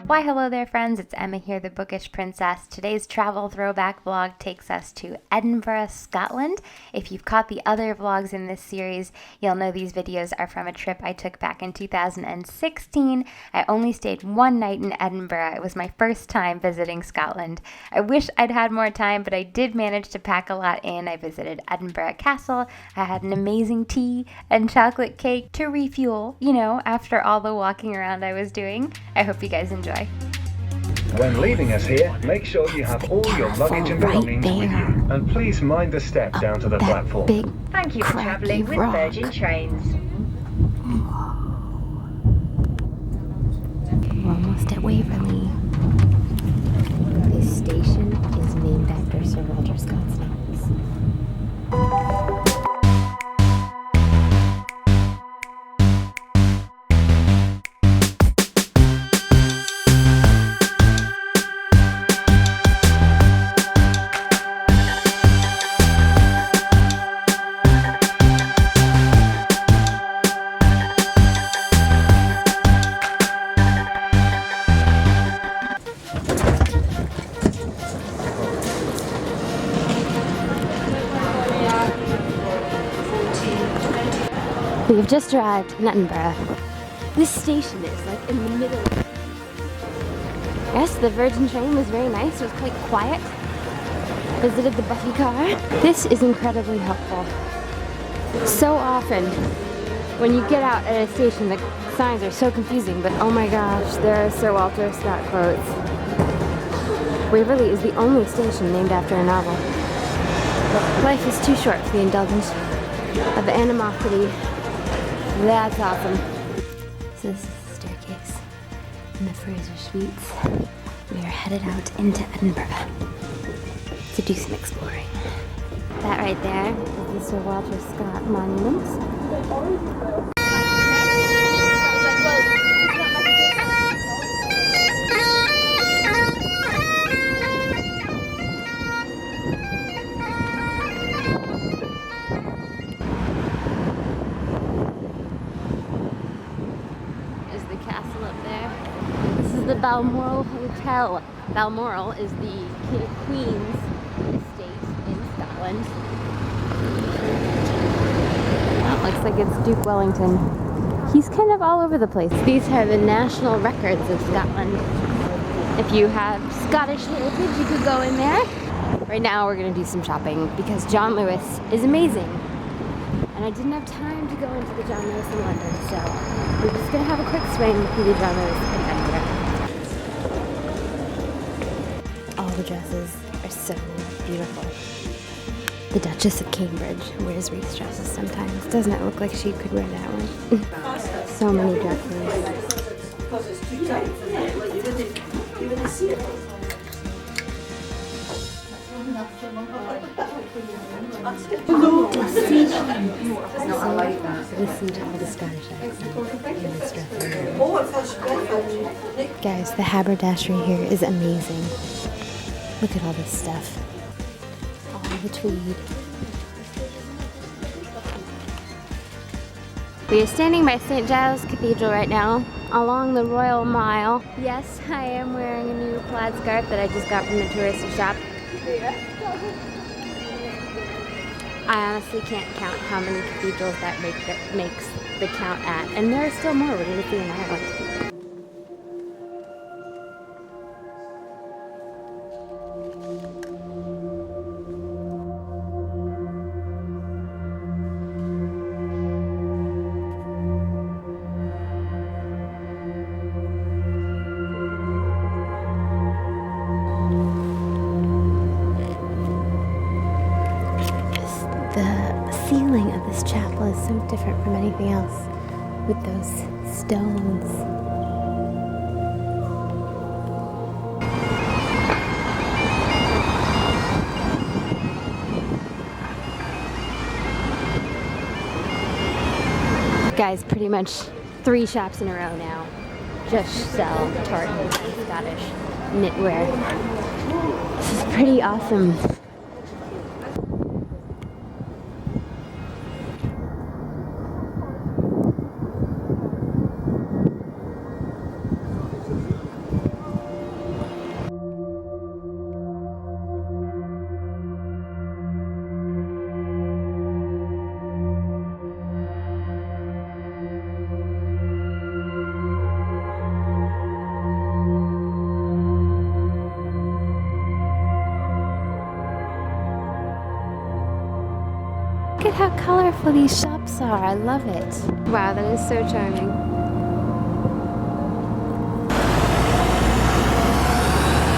Why hello there friends, it's Emma here, the Bookish Princess. Today's travel throwback vlog takes us to Edinburgh, Scotland. If you've caught the other vlogs in this series, you'll know these videos are from a trip I took back in 2016. I only stayed one night in Edinburgh. It was my first time visiting Scotland. I wish I'd had more time, but I did manage to pack a lot in. I visited Edinburgh Castle. I had an amazing tea and chocolate cake to refuel, after all the walking around I was doing. I hope you guys enjoy. When leaving us here, make sure you have all your luggage and belongings with you, and please mind the step down to the platform. Thank you for travelling with Virgin Trains. We're almost at Waverley. This station is named after Sir Walter Scott's novels. We have just arrived in Edinburgh. This station is like in the middle. Yes, the Virgin train was very nice. It was quite quiet. Visited the Buffy car. This is incredibly helpful. So often, when you get out at a station, the signs are so confusing, but oh my gosh, there are Sir Walter Scott quotes. Waverley is the only station named after a novel. Life is too short for the indulgence of animosity. That's awesome. So this is the staircase in the Fraser Suites. We are headed out into Edinburgh to do some exploring. That right there is the Sir Walter Scott monument. The Balmoral Hotel. Balmoral is the Queen's estate in Scotland. Well, it looks like it's Duke Wellington. He's kind of all over the place. These are the national records of Scotland. If you have Scottish heritage, you could go in there. Right now we're going to do some shopping because John Lewis is amazing. And I didn't have time to go into the John Lewis in London, so we're just going to have a quick swing through the John Lewis in Edinburgh. All the dresses are so beautiful. The Duchess of Cambridge wears wreath dresses sometimes. Doesn't it look like she could wear that one? So many dresses. Listen to all the Scottish accent in this dress. Guys, the haberdashery here is amazing. Look at all this stuff. All the tweed. We are standing by St. Giles Cathedral right now, along the Royal Mile. Yes, I am wearing a new plaid scarf that I just got from the touristy shop. I honestly can't count how many cathedrals that makes the count at, and there are still more we're going to see in Ireland. The ceiling of this chapel is so different from anything else, with those stones. Guys, pretty much 3 shops in a row now just sell tartans and Scottish knitwear. This is pretty awesome. Look at how colorful these shops are. I love it. Wow, that is so charming.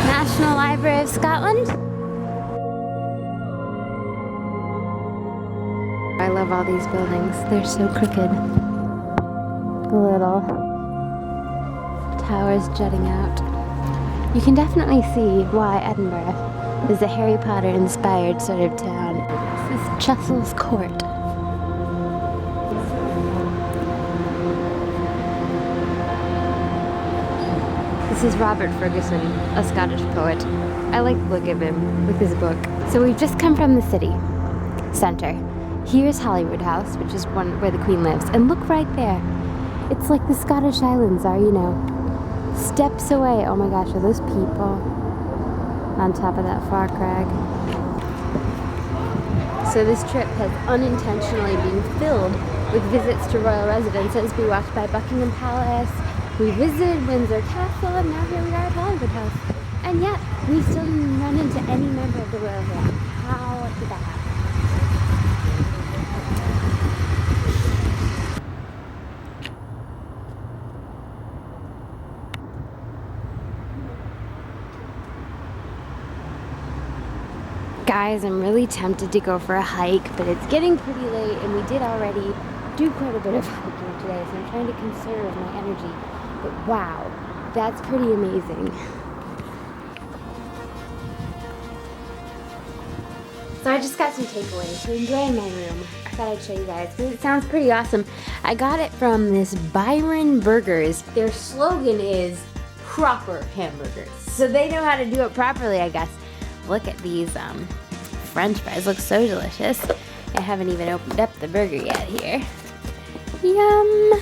National Library of Scotland. I love all these buildings. They're so crooked. The little towers jutting out. You can definitely see why Edinburgh is a Harry Potter inspired sort of town. This is Chesil's Court. This is Robert Ferguson, a Scottish poet. I like the look of him with his book. So we've just come from the city center. Here's Holyrood House, which is one where the Queen lives. And look right there. It's like the Scottish Islands are, you know. Steps away. Oh my gosh, are those people on top of that far crag? So this trip has unintentionally been filled with visits to royal residences. We walked by Buckingham Palace, we visited Windsor Castle, and now here we are at Holyrood House. And yet, we still didn't run into any member of the royal family. How did that happen? Guys, I'm really tempted to go for a hike, but it's getting pretty late and we did already do quite a bit of hiking today, so I'm trying to conserve my energy. But wow, that's pretty amazing. So I just got some takeaways to enjoy in my room. I thought I'd show you guys because it sounds pretty awesome. I got it from this Byron Burgers. Their slogan is proper hamburgers. So they know how to do it properly, I guess. Look at these French fries, look so delicious. I haven't even opened up the burger yet here. Yum!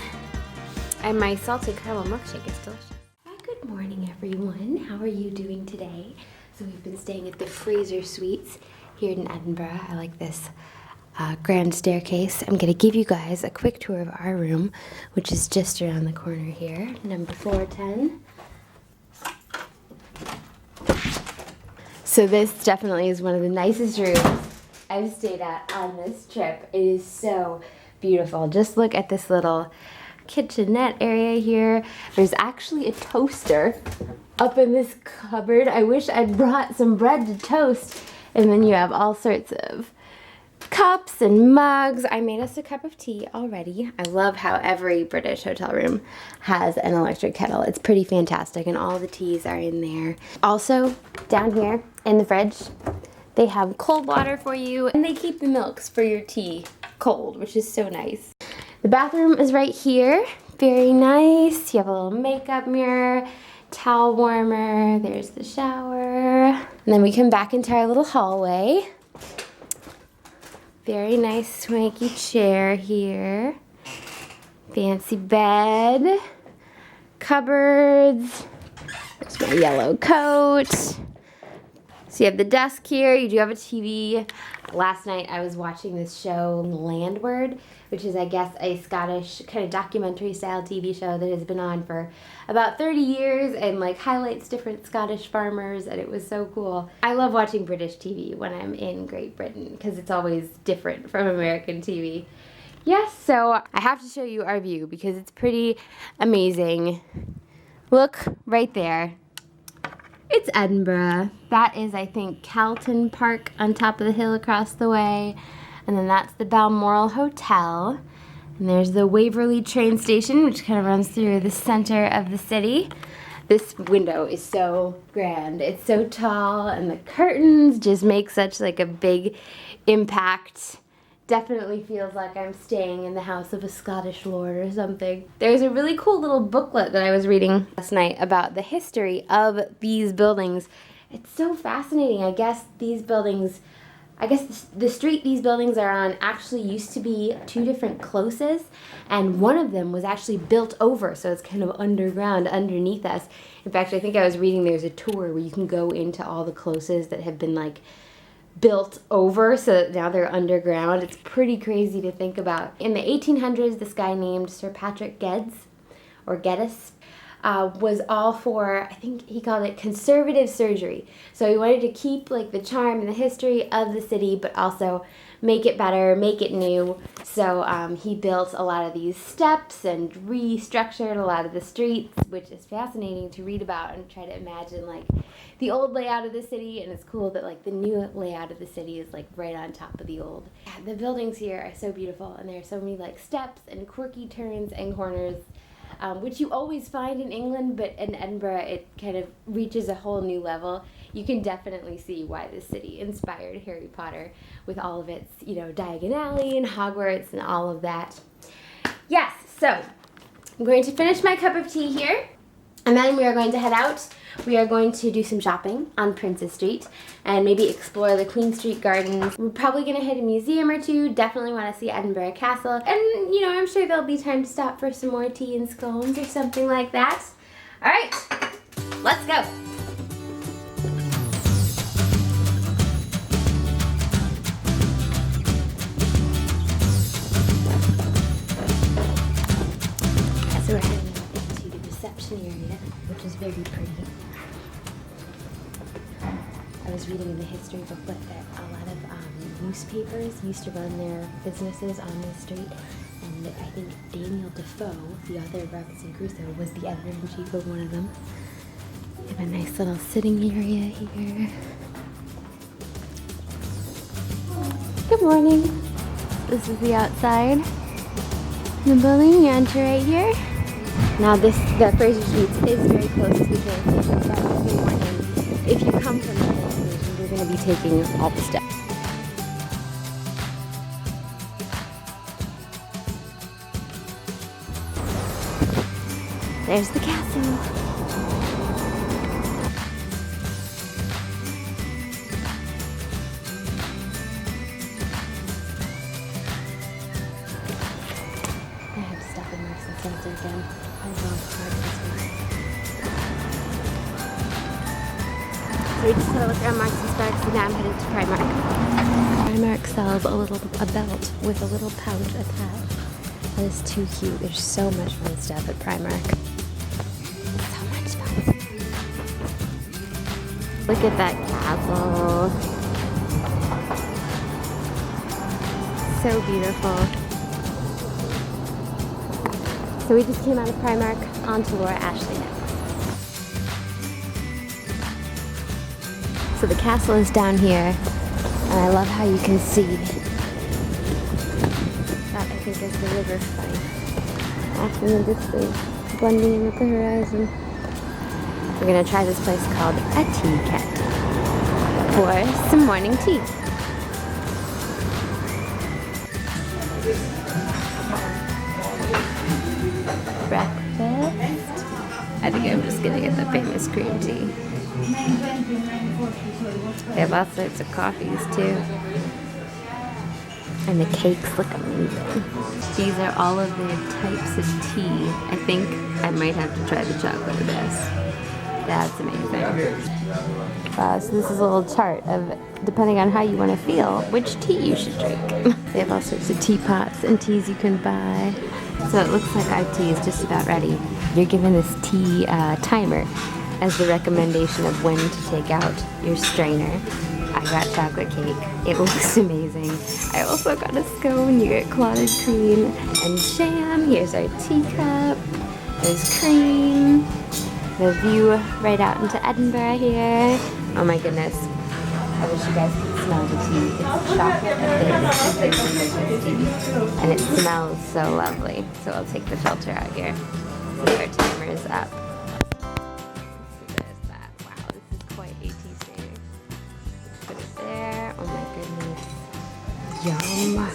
And my salted caramel milkshake is delicious. Hi, good morning everyone. How are you doing today? So we've been staying at the Fraser Suites here in Edinburgh. I like this grand staircase. I'm gonna give you guys a quick tour of our room, which is just around the corner here, number 410. So this definitely is one of the nicest rooms I've stayed at on this trip. It is so beautiful. Just look at this little kitchenette area here. There's actually a toaster up in this cupboard. I wish I'd brought some bread to toast. And then you have all sorts of cups and mugs. I made us a cup of tea already. I love how every British hotel room has an electric kettle. It's pretty fantastic, and all the teas are in there. Also, down here in the fridge, they have cold water for you, and they keep the milks for your tea cold, which is so nice. The bathroom is right here. Very nice. You have a little makeup mirror, towel warmer. There's the shower. And then we come back into our little hallway. Very nice swanky chair here. Fancy bed. Cupboards. There's my yellow coat. So you have the desk here. You do have a TV. Last night I was watching this show, Landward, which is, I guess, a Scottish kind of documentary style TV show that has been on for about 30 years and like highlights different Scottish farmers, and it was so cool. I love watching British TV when I'm in Great Britain because it's always different from American TV. Yes, so I have to show you our view because it's pretty amazing. Look right there. It's Edinburgh. That is, I think, Calton Park on top of the hill across the way. And then that's the Balmoral Hotel. And there's the Waverley train station, which kind of runs through the center of the city. This window is so grand. It's so tall, and the curtains just make such like a big impact. Definitely feels like I'm staying in the house of a Scottish lord or something. There's a really cool little booklet that I was reading last night about the history of these buildings. It's so fascinating. I guess these buildings, the street these buildings are on actually used to be two different closes, and one of them was actually built over, so it's kind of underground underneath us. In fact, I think I was reading there's a tour where you can go into all the closes that have been like built over, so that now they're underground. It's pretty crazy to think about. In the 1800s, this guy named Sir Patrick Geddes was all for, I think he called it conservative surgery. So he wanted to keep like the charm and the history of the city, but also make it better, make it new. So he built a lot of these steps and restructured a lot of the streets, which is fascinating to read about and try to imagine like the old layout of the city. And it's cool that like the new layout of the city is like right on top of the old. Yeah, the buildings here are so beautiful, and there are so many like steps and quirky turns and corners, which you always find in England, but in Edinburgh it kind of reaches a whole new level. You can definitely see why this city inspired Harry Potter with all of its, you know, Diagon Alley and Hogwarts and all of that. Yes, so I'm going to finish my cup of tea here, and then we are going to head out. We are going to do some shopping on Princess Street and maybe explore the Queen Street Gardens. We're probably going to hit a museum or two. Definitely want to see Edinburgh Castle. And, you know, I'm sure there'll be time to stop for some more tea and scones or something like that. All right, let's go. So we're heading out into the reception area, which is very pretty. I was reading in the history booklet that a lot of newspapers used to run their businesses on this street, and I think Daniel Defoe, the author of Robinson Crusoe, was the editor-in-chief of one of them. We have a nice little sitting area here. Good morning. This is the outside. The building, you enter right here. Now the Fraser Street is very close to the train station, so I will be warning, if you come from the train station, you're going to be taking all the steps. There's the castle. Again. I love Marks and Spencer. So we just had a look around Marks and Spencer, and now I'm headed to Primark. Primark sells a belt with a little pouch attached. That is too cute. There's so much fun stuff at Primark. So much fun. Look at that castle. So beautiful. So we just came out of Primark onto Laura Ashley next. So the castle is down here, and I love how you can see. That I think is the river Fife. Off in the distance, blending in with the horizon. We're gonna try this place called a tea cat for some morning tea. Breakfast. I think I'm just gonna get the famous cream tea. They have all sorts of coffees too. And the cakes look amazing. These are all of their types of tea. I think I might have to try the chocolate the best. That's amazing. So this is a little chart of, depending on how you want to feel, which tea you should drink. They have all sorts of teapots and teas you can buy. So it looks like our tea is just about ready. You're given this tea timer as the recommendation of when to take out your strainer. I got chocolate cake. It looks amazing. I also got a scone. You get clotted cream and jam. Here's our teacup. There's cream. The view right out into Edinburgh here. Oh my goodness. I wish you guys could smell the tea. It's chocolate and tea. And it smells so lovely. So I'll take the filter out here. So our timer is up. There's that. Wow, this is quite a tea strainer. Put it there. Oh my goodness. Yum.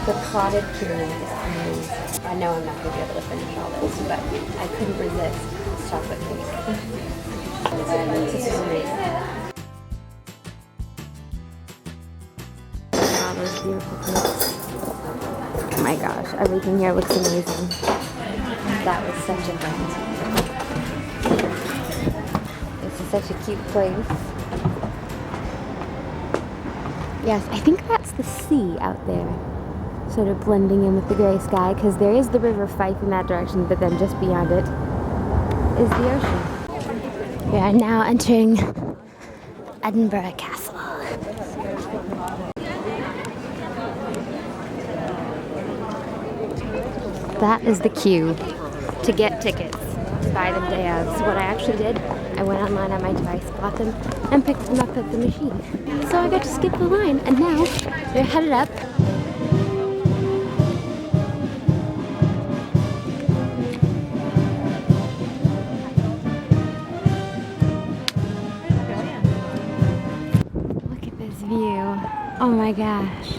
The clotted cream is amazing. I know I'm not going to be able to finish all this, but I couldn't resist this chocolate cake. This is amazing. All those beautiful cliffs. Oh my gosh, everything here looks amazing. That was such a fun. This is such a cute place. Yes, I think that's the sea out there, sort of blending in with the gray sky, because there is the River Fife in that direction, but then just beyond it is the ocean. We are now entering Edinburgh Castle. That is the queue to get tickets, to buy them day of. So what I actually did, I went online on my device, bought them, and picked them up at the machine. So I got to skip the line, and now they're headed up. Look at this view. Oh my gosh.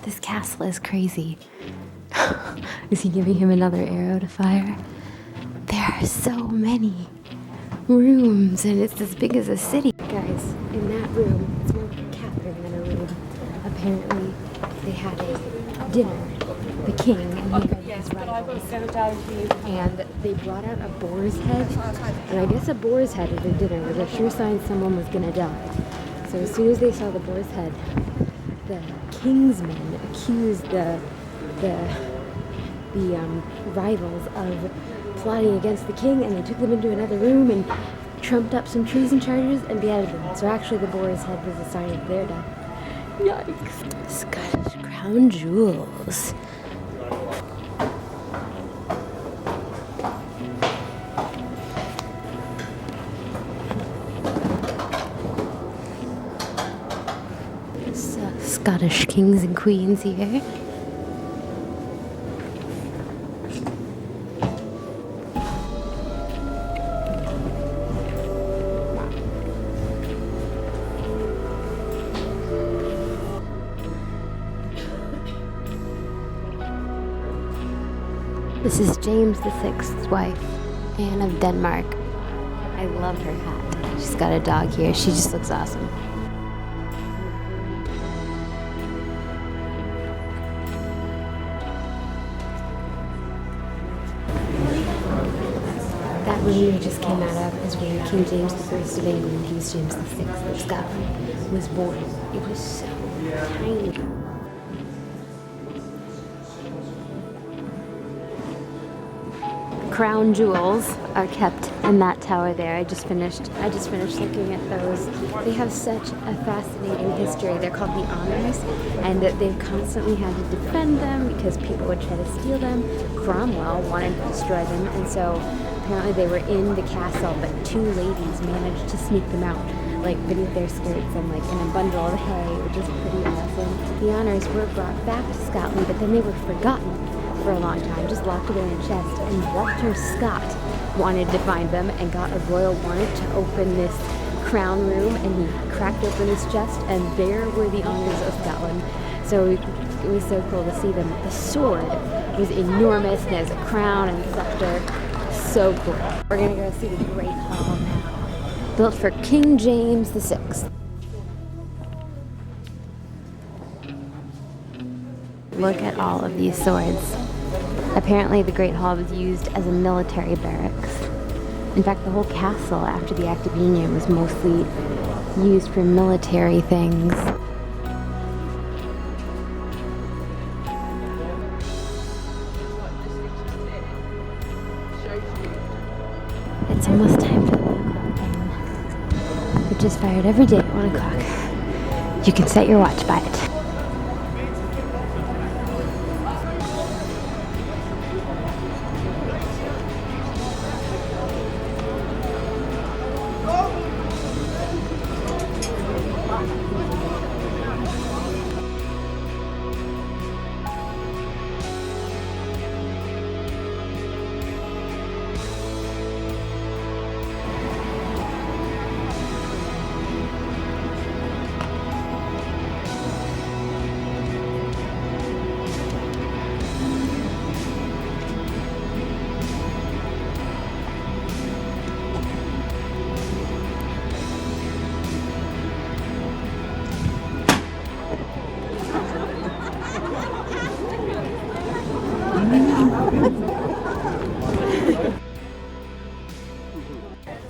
This castle is crazy. Is he giving him another arrow to fire? There are so many rooms, and it's as big as a city. Guys, in that room, it's more like a Catherine than a room. Apparently, they had a dinner. The king and he invited his rivals. And they brought out a boar's head. And I guess a boar's head at a dinner was a sure sign someone was gonna die. So as soon as they saw the boar's head, the king's men accused the rivals of plotting against the king, and they took them into another room and trumped up some treason charges and beheaded them. So actually the boar's head was a sign of their death. Yikes. Scottish crown jewels. Scottish kings and queens here. This is James VI's wife, Anne of Denmark. I love her hat. She's got a dog here. She just looks awesome. That room we just came out of is where King James I of England, he was James VI of Scotland, was born. It was so tiny. Crown jewels are kept in that tower there. I just finished looking at those. They have such a fascinating history. They're called the honors, and that they've constantly had to defend them because people would try to steal them. Cromwell wanted to destroy them, and so apparently they were in the castle, but two ladies managed to sneak them out, like beneath their skirts and like in a bundle of hay, which is pretty awesome. The honors were brought back to Scotland, but then they were forgotten for a long time, just locked away in a chest, and Walter Scott wanted to find them and got a royal warrant to open this crown room, and he cracked open this chest, and there were the honors of Scotland. So it was so cool to see them. The sword was enormous, and has a crown and scepter. So cool. We're gonna go see the Great Hall now, built for King James VI. Look at all of these swords. Apparently the Great Hall was used as a military barracks. In fact, the whole castle after the Act of Union was mostly used for military things. It's almost time for the 1 o'clock, which is fired every day at 1 o'clock. You can set your watch by it.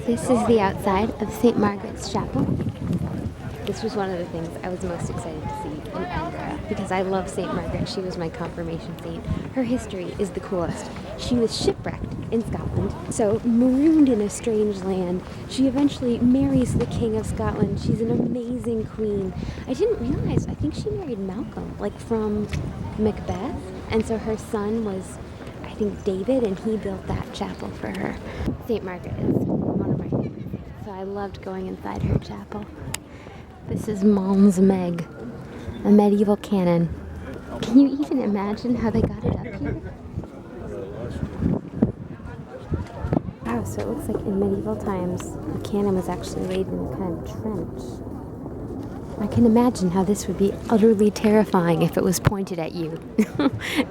This is the outside of St. Margaret's Chapel. This was one of the things I was most excited to see in Edinburgh because I love St. Margaret. She was my confirmation saint. Her history is the coolest. She was shipwrecked in Scotland, so marooned in a strange land. She eventually marries the King of Scotland. She's an amazing queen. I didn't realize, I think she married Malcolm, like from Macbeth. And so her son was, I think, David, and he built that chapel for her. St. Margaret is one of my favorites, so I loved going inside her chapel. This is Mons Meg, a medieval cannon. Can you even imagine how they got it up here? Wow, so it looks like in medieval times, a cannon was actually laid in a kind of trench. I can imagine how this would be utterly terrifying if it was pointed at you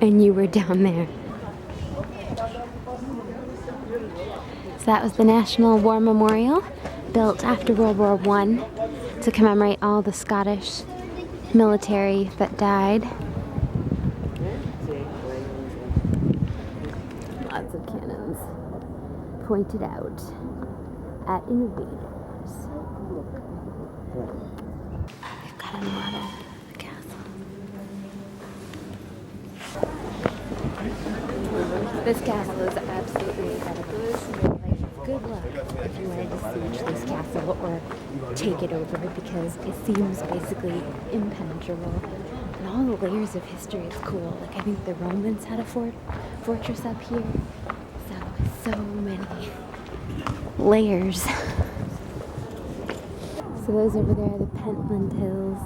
and you were down there. So that was the National War Memorial, built after World War I to commemorate all the Scottish military that died. Lots of cannons pointed out at invaders. We've got a model of the castle. This castle is absolutely incredible. Good luck if you wanted to siege this castle or take it over because it seems basically impenetrable. And all the layers of history is cool. Like I think the Romans had a fortress up here. So many layers. So those over there are the Pentland Hills.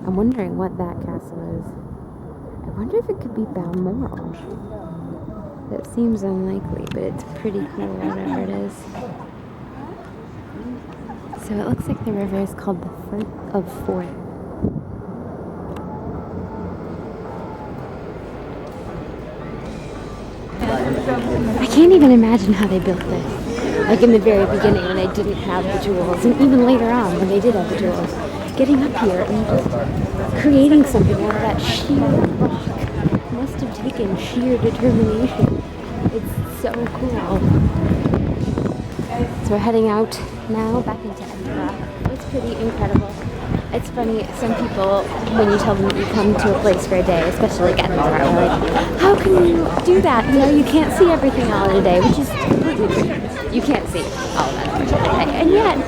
I'm wondering what that castle is. I wonder if it could be Balmoral. That seems unlikely, but it's pretty cool, whatever it is. So it looks like the river is called the Firth of Forth. I can't even imagine how they built this. Like in the very beginning when they didn't have the tools, and even later on when they did have the tools. Getting up here and just creating something out of that sheer rock must have taken sheer determination. It's so cool. So we're heading out now back into Edinburgh. It's pretty incredible. It's funny, some people, when you tell them that you come to a place for a day, especially like Edinburgh, are like, how can you do that? You know, you can't see everything all in a day, which is completely true. You can't see all of that in a day. And yet,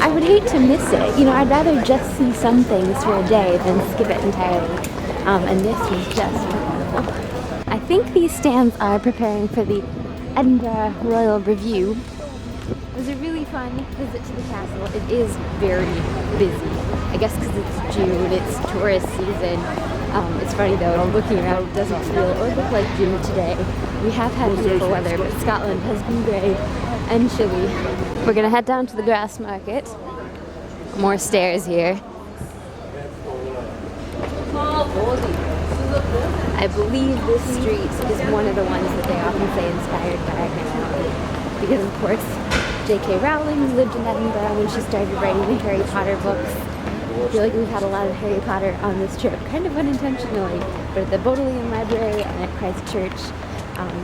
I would hate to miss it. You know, I'd rather just see some things for a day than skip it entirely. And this was just incredible. I think these stands are preparing for the Edinburgh Royal Review. It was a really fun visit to the castle. It is very busy. I guess because it's June, it's tourist season. It's funny though, looking around, it doesn't feel or look like June today. We have had beautiful weather, but Scotland has been grey and chilly. We're gonna head down to the grass market. More stairs here. I believe this street is one of the ones that they often say inspired by Harry, because of course J.K. Rowling lived in Edinburgh when she started writing the Harry Potter books. I feel like we've had a lot of Harry Potter on this trip, kind of unintentionally, but at the Bodleian Library and at Christ Church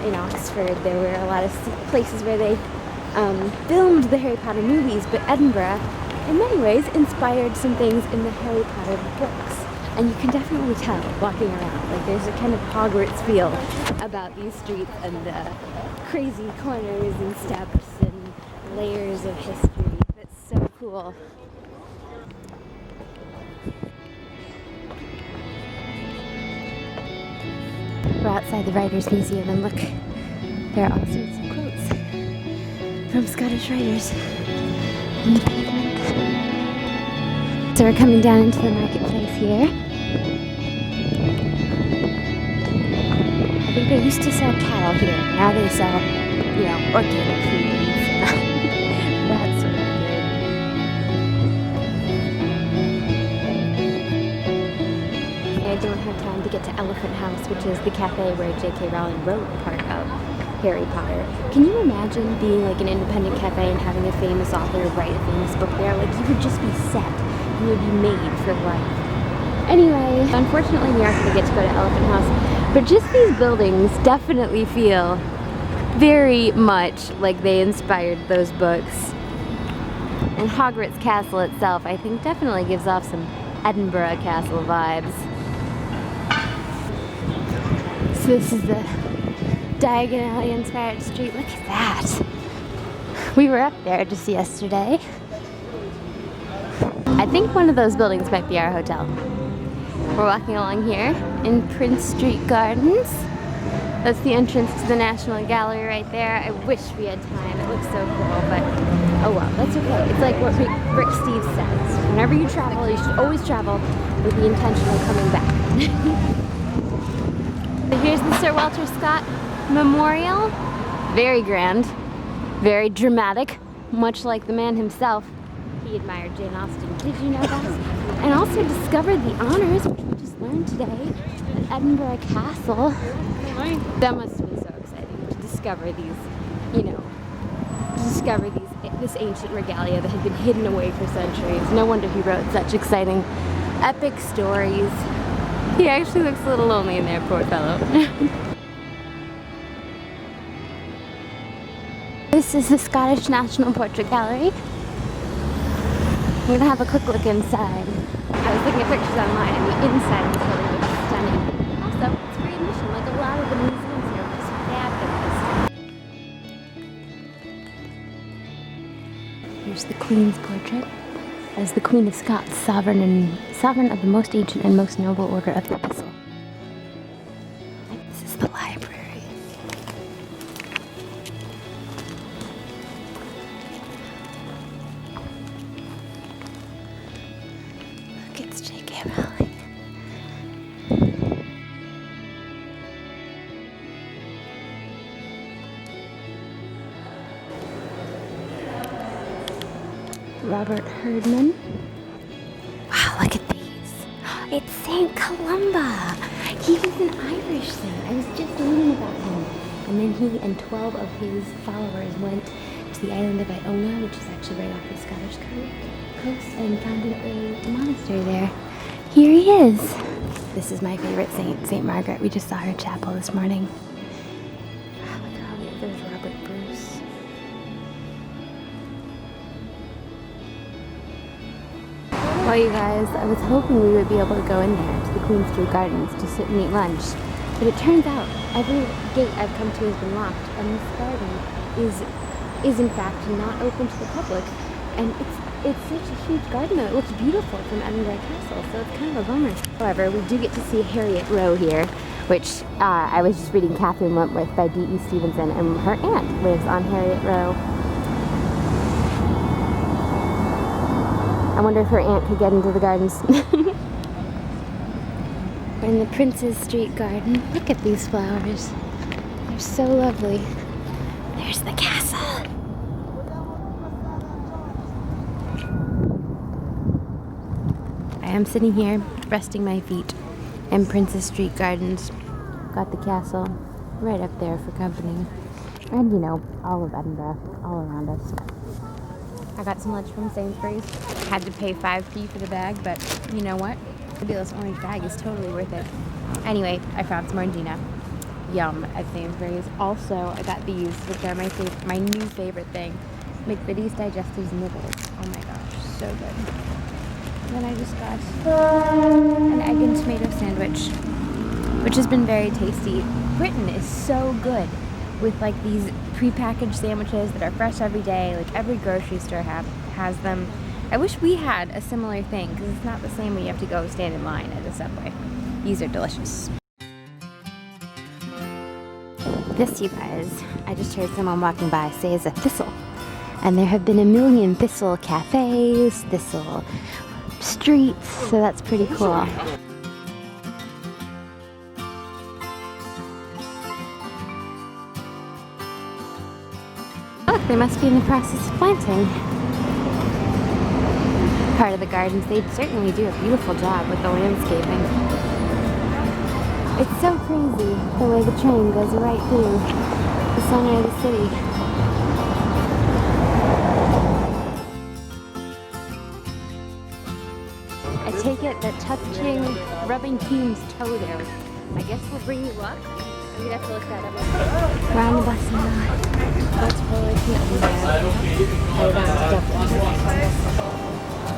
in Oxford, there were a lot of places where they filmed the Harry Potter movies, but Edinburgh, in many ways, inspired some things in the Harry Potter books. And you can definitely tell walking around, like there's a kind of Hogwarts feel about these streets and the crazy corners and steps and layers of history. That's so cool. We're outside the Writers' Museum and look, there are all sorts of quotes from Scottish writers on the pavement. So we're coming down into the marketplace here. I think they used to sell cattle here. Now they sell, you know, organic food and that sort of good. I don't have time to get to Elephant House, which is the cafe where J.K. Rowling wrote part of Harry Potter. Can you imagine being like an independent cafe and having a famous author write a famous book there? Like you would just be set. You would be made for life. Anyway, unfortunately we aren't going to get to go to Elephant House, but just these buildings definitely feel very much like they inspired those books. And Margaret's castle itself, I think, definitely gives off some Edinburgh Castle vibes. So this is the diagonally inspired street. Look at that. We were up there just yesterday. I think one of those buildings might be our hotel. We're walking along here in Prince Street Gardens. That's the entrance to the National Gallery right there. I wish we had time. It looks so cool, but oh well, that's okay. It's like what Rick Steve says. Whenever you travel, you should always travel with the intention of coming back. So here's the Sir Walter Scott Memorial. Very grand, very dramatic, much like the man himself. He admired Jane Austen. Did you know that? And also discovered the honors, which we just learned today, at Edinburgh Castle. That must have been so exciting to discover these, you know, this ancient regalia that had been hidden away for centuries. No wonder he wrote such exciting, epic stories. He actually looks a little lonely in there, poor fellow. This is the Scottish National Portrait Gallery. I'm gonna have a quick look inside. I was looking at pictures online and the inside of the building looks stunning. Also, it's free admission, like a lot of the museums here, which is fabulous. Here's the Queen's portrait as the Queen of Scots, sovereign of the most ancient and most noble order of the Thistle. This is the library. It's J.K. Rowling. Robert Herdman. Wow, look at these. It's St. Columba. He was an Irish saint. I was just reading about him. And then he and 12 of his followers went to the island of Iona, which is actually right off the Scottish coast, and founded a monastery there. Here he is. This is my favorite saint, St. Margaret. We just saw her chapel this morning. Wow, look at all the others. Robert Bruce. Well, you guys, I was hoping we would be able to go in there to the Queen Street Gardens to sit and eat lunch. But it turns out every gate I've come to has been locked, and this garden is in fact not open to the public. And it's such a huge garden though. It looks beautiful from Edinburgh Castle, so it's kind of a bummer. However, we do get to see Harriet Row here, which I was just reading Catherine Wentworth by D.E. Stevenson, and her aunt lives on Harriet Row. I wonder if her aunt could get into the gardens. We're in the Prince's Street Garden. Look at these flowers. They're so lovely. There's the castle. I am sitting here, resting my feet in Prince's Street Gardens. Got the castle right up there for company. And, you know, all of Edinburgh, all around us. I got some lunch from Sainsbury's. Had to pay 5p for the bag, but you know what? Maybe this orange bag is totally worth it. Anyway, I found some Orangina. Yum at Sainsbury's. Also, I got these, which are my new favorite thing. McVitie's Digestives Nibbles. Oh my gosh, so good. Then I just got an egg and tomato sandwich, which has been very tasty. Britain is so good with like these prepackaged sandwiches that are fresh every day. Like every grocery store has them. I wish we had a similar thing because it's not the same when you have to go stand in line at a Subway. These are delicious. This, you guys, I just heard someone walking by say is a thistle. And there have been a million thistle cafes, thistle streets, so that's pretty cool. Look, they must be in the process of planting. Part of the gardens, they certainly do a beautiful job with the landscaping. It's so crazy the way the train goes right through the center of the city. I take it that rubbing Hume's toe there, I guess will bring you luck. We'd have to look that up. We're on the bus now. Let's forward to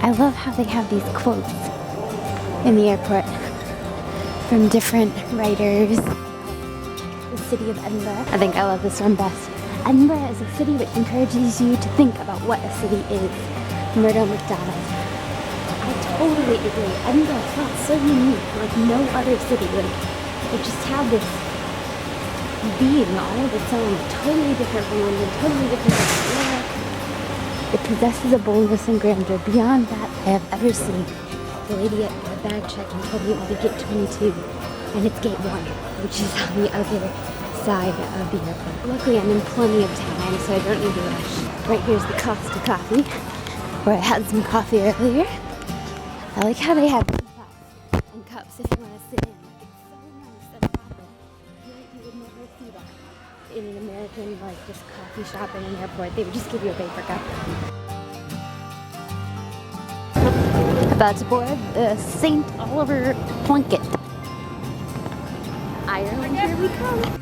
I love how they have these quotes in the airport from different writers. The city of Edinburgh. I think I love this one best. Edinburgh is a city which encourages you to think about what a city is. Murdo McDonald. I totally agree. Edinburgh felt so unique, like no other city. Like, it just had this being all of its own, totally different from London, totally different from New York. It possesses a boldness and grandeur beyond that I have ever seen. The lady at the bag check-in told me it was a gate 22, and it's gate 1, which is on the other side of the airport. Luckily, I'm in plenty of time, so I don't need to rush. Right here's the Costa Coffee, where I had some coffee earlier. I like how they have cups and cups if you want to sit in. Like, it's so nice and proper. I feel like you would never see that in an American, like, just coffee shop in an airport. They would just give you a paper cup. About to board the St. Oliver Plunkett. Ireland, here we come.